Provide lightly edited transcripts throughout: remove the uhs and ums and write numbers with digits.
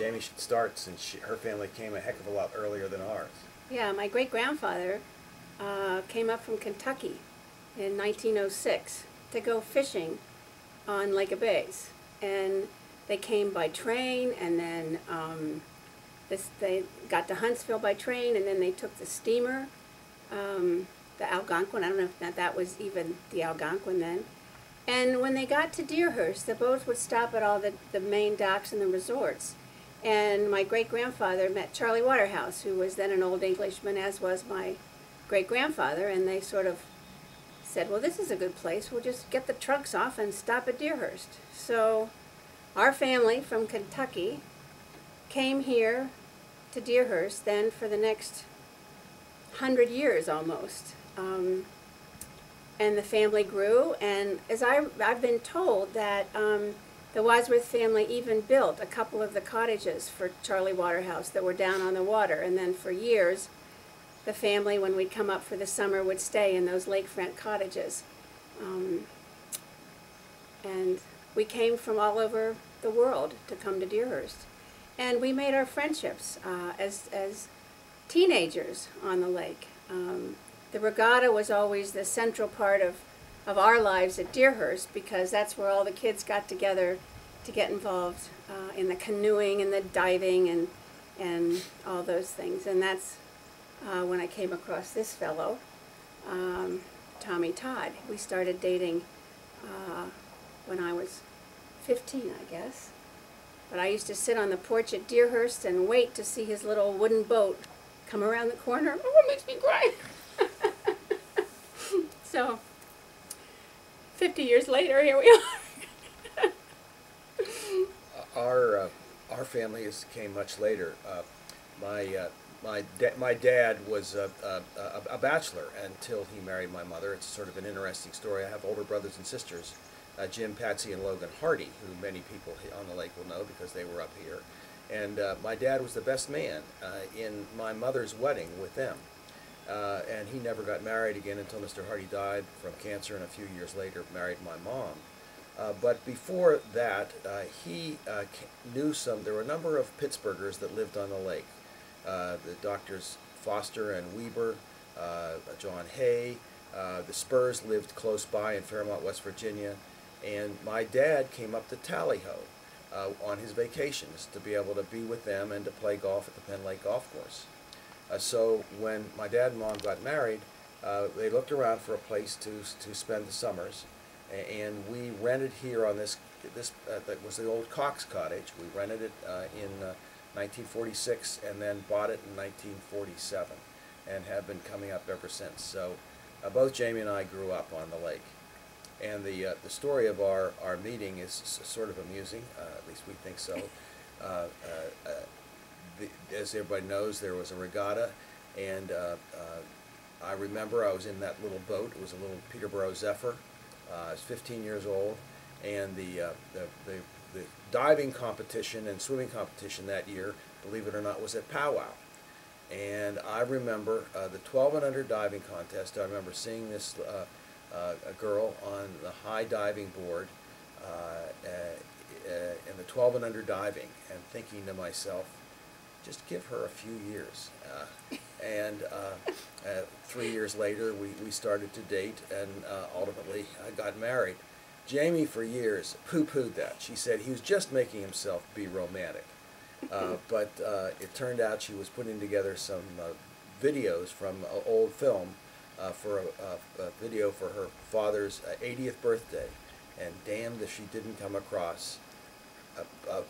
Jamie should start since her family came a heck of a lot earlier than ours. Yeah, my great-grandfather came up from Kentucky in 1906 to go fishing on Lake of Bays. And they came by train, and then they got to Huntsville by train, and then they took the steamer, the Algonquin. I don't know if that was even the Algonquin then. And when they got to Deerhurst, the boats would stop at all the main docks and the resorts. And my great-grandfather met Charlie Waterhouse, who was then an old Englishman, as was my great-grandfather, and they sort of said, well, this is a good place. We'll just get the trunks off and stop at Deerhurst. So our family from Kentucky came here to Deerhurst then for the next 100 years almost. And the family grew, and as I've been told that the Wadsworth family even built a couple of the cottages for Charlie Waterhouse that were down on the water, and then for years the family, when we'd come up for the summer, would stay in those lakefront cottages. And we came from all over the world to come to Deerhurst. And we made our friendships as teenagers on the lake. The regatta was always the central part of our lives at Deerhurst, because that's where all the kids got together to get involved in the canoeing and the diving and all those things. And that's when I came across this fellow, Tommy Todd. We started dating when I was 15, I guess. But I used to sit on the porch at Deerhurst and wait to see his little wooden boat come around the corner. Oh, it makes me cry. So, 50 years later, here we are. Our family came much later. My dad was a bachelor until he married my mother. It's sort of an interesting story. I have older brothers and sisters, Jim, Patsy, and Logan Hardy, who many people on the lake will know because they were up here. And my dad was the best man in my mother's wedding with them. And he never got married again until Mr. Hardy died from cancer, and a few years later married my mom. But before that, he knew there were a number of Pittsburghers that lived on the lake. The doctors Foster and Weber, John Hay, the Spurs lived close by in Fairmont, West Virginia, and my dad came up to Tally-Ho on his vacations to be able to be with them and to play golf at the Penlake golf course. So when my dad and mom got married, they looked around for a place to spend the summers, and we rented here on this that was the old Cox cottage. We rented it in 1946 and then bought it in 1947 and have been coming up ever since. So both Jamie and I grew up on the lake. And the story of our meeting is sort of amusing, at least we think so. As everybody knows, there was a regatta, and I remember I was in that little boat. It was a little Peterborough Zephyr. I was 15 years old, and the diving competition and swimming competition that year, believe it or not, was at Powwow. And I remember the 12 and under diving contest. I remember seeing this a girl on the high diving board in the 12 and under diving, and thinking to myself, just give her a few years. And 3 years later, we started to date, and ultimately I got married. Jamie, for years, poo-pooed that. She said he was just making himself be romantic. But it turned out she was putting together some videos from an old film for a video for her father's 80th birthday. And damned if she didn't come across a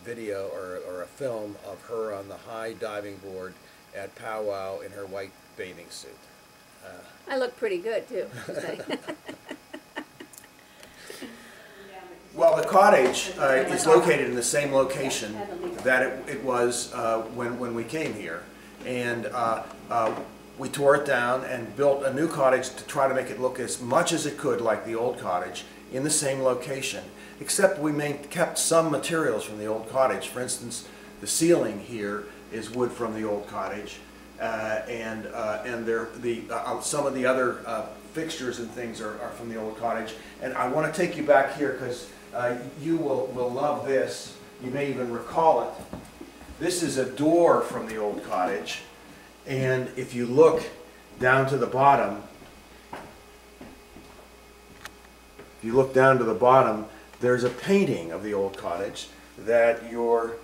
video or a film of her on the high diving board at Powwow in her white bathing suit. I look pretty good, too. Well, the cottage is located in the same location that it was when we came here. And we tore it down and built a new cottage to try to make it look as much as it could like the old cottage in the same location, except we kept some materials from the old cottage. For instance, the ceiling here is wood from the old cottage, and some of the other fixtures and things are from the old cottage. And I want to take you back here because you will love this. You may even recall it. This is a door from the old cottage, and if you look down to the bottom, there's a painting of the old cottage that your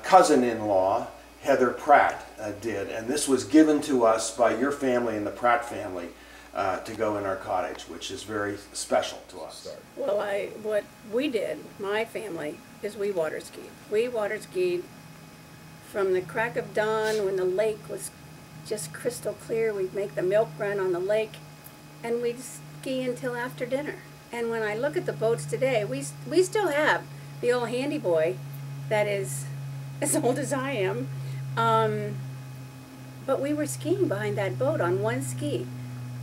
cousin-in-law, Heather Pratt, did. And this was given to us by your family and the Pratt family to go in our cottage, which is very special to us. Well, what we did, my family, is we water skied. We water skied from the crack of dawn when the lake was just crystal clear. We'd make the milk run on the lake, and we'd ski until after dinner. And when I look at the boats today, we still have the old handy boy that is as old as I am. But we were skiing behind that boat on one ski.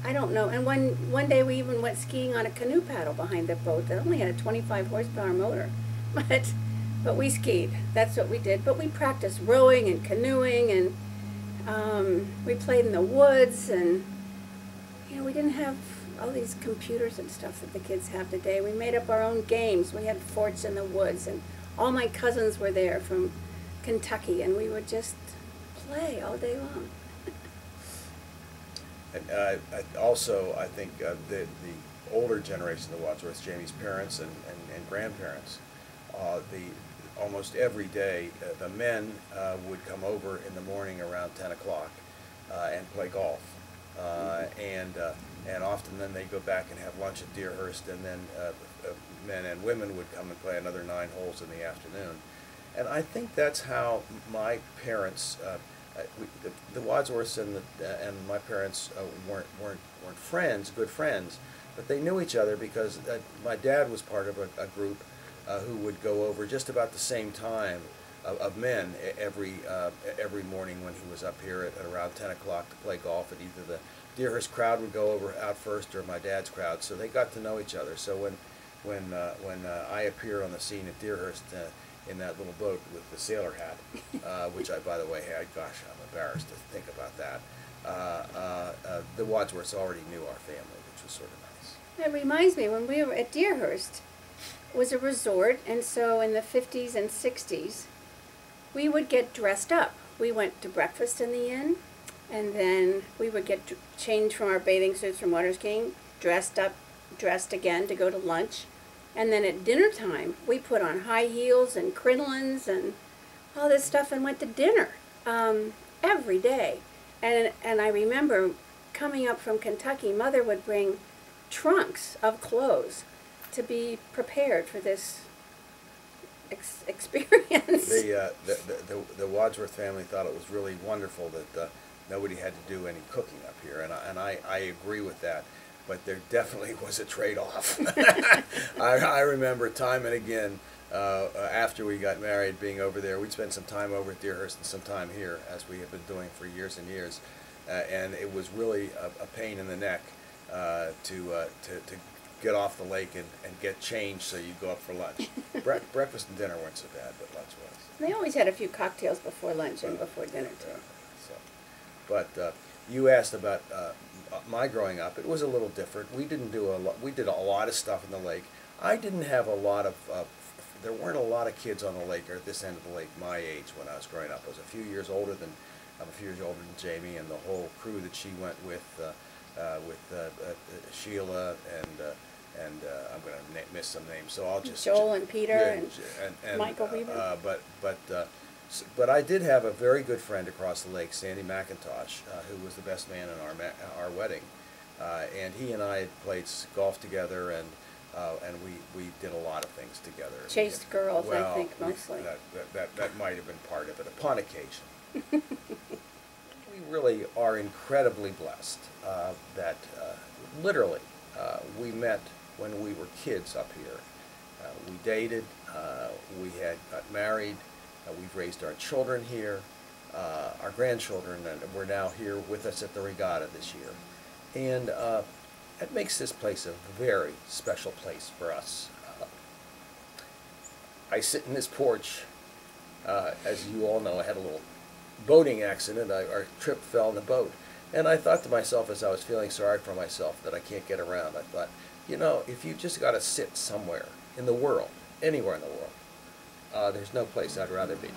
I don't know. And one day we even went skiing on a canoe paddle behind the boat that only had a 25 horsepower motor. But we skied. That's what we did. But we practiced rowing and canoeing, and we played in the woods, and we didn't have all these computers and stuff that the kids have today. We made up our own games. We had forts in the woods, and all my cousins were there from Kentucky, and we would just play all day long. And I think the older generation of the Wadsworths, Jamie's parents and grandparents, almost every day the men would come over in the morning around 10 o'clock and play golf. And often then they'd go back and have lunch at Deerhurst, and then men and women would come and play another 9 holes in the afternoon. And I think that's how my parents, the Wadsworths and my parents weren't friends, good friends, but they knew each other because my dad was part of a group who would go over just about the same time of men every morning when he was up here at around 10 o'clock to play golf. And either the Deerhurst crowd would go over out first or my dad's crowd, so they got to know each other. So when I appear on the scene at Deerhurst in that little boat with the sailor hat, which I, by the way, had, gosh, I'm embarrassed to think about that. The Wadsworths already knew our family, which was sort of nice. It reminds me, when we were at Deerhurst, it was a resort, and so in the 50s and 60s, we would get dressed up. We went to breakfast in the inn, and then we would get changed from our bathing suits from water skiing, dressed up, dressed again to go to lunch. And then at dinner time, we put on high heels and crinolines and all this stuff and went to dinner every day. And I remember coming up from Kentucky, Mother would bring trunks of clothes to be prepared for this experience. The Wadsworth family thought it was really wonderful that nobody had to do any cooking up here, and I agree with that. But there definitely was a trade-off. I remember time and again, after we got married, being over there. We'd spend some time over at Deerhurst and some time here, as we have been doing for years and years. And it was really a pain in the neck to get off the lake and get changed so you go up for lunch. Breakfast and dinner weren't so bad, but lunch was. They always had a few cocktails before lunch and before dinner, too. But you asked about my growing up. It was a little different. We didn't do a lot. We did a lot of stuff in the lake. I didn't have a lot of. There weren't a lot of kids on the lake or at this end of the lake my age when I was growing up. I was a few years older than Jamie and the whole crew that she went with Sheila and I'm going to miss some names, so I'll just Joel and Peter and Michael Weaver. But I did have a very good friend across the lake, Sandy McIntosh, who was the best man in our wedding, and he and I had played golf together, and we did a lot of things together. Chased girls, well, I think, mostly. That might have been part of it, upon occasion. We really are incredibly blessed that literally we met when we were kids up here. We dated, we had got married. We've raised our children here, our grandchildren, and we're now here with us at the regatta this year. And it makes this place a very special place for us. I sit in this porch. As you all know, I had a little boating accident. Our trip fell in the boat. And I thought to myself, as I was feeling sorry for myself that I can't get around, I thought, if you just got to sit somewhere in the world, anywhere in the world, there's no place I'd rather be.